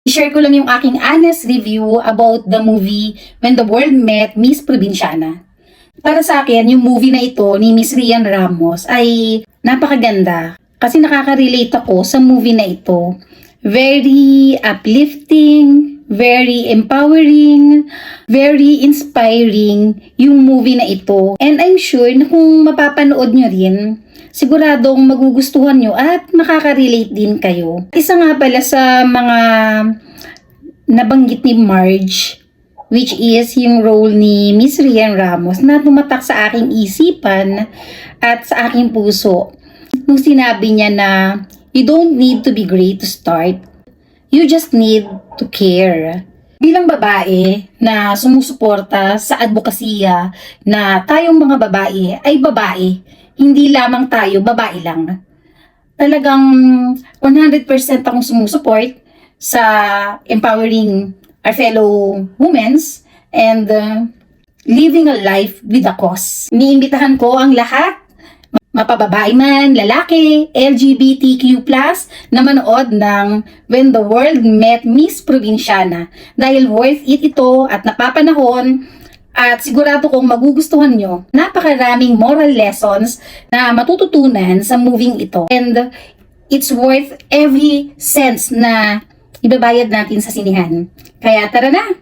I-share ko lang yung aking honest review about the movie When the World Met Miss Provinciana. Para sa akin, yung movie na ito ni Miss Rian Ramos ay napakaganda kasi nakaka-relate ako sa movie na ito. Very uplifting, very empowering, very inspiring yung movie na ito. And I'm sure na kung mapapanood nyo rin, siguradong magugustuhan nyo at makaka-relate din kayo. Isa nga pala sa mga nabanggit ni Marge, which is yung role ni Miss Rian Ramos na tumatak sa aking isipan at sa aking puso. Nung sinabi niya na, you don't need to be great to start. You just need to care. Bilang babae na sumusuporta sa advokasya na tayong mga babae ay babae, hindi lamang tayo babae lang. Talagang 100% akong sumusuport sa empowering our fellow women's and living a life with a cause. Iniimbitahan ko ang lahat, mapababae man, lalaki, LGBTQ+, na manood ng When the World Met Miss Provinciana dahil worth it ito at napapanahon at sigurado kong magugustuhan nyo. Napakaraming moral lessons na matututunan sa moving ito and it's worth every cents na ibabayad natin sa sinihan. Kaya tara na!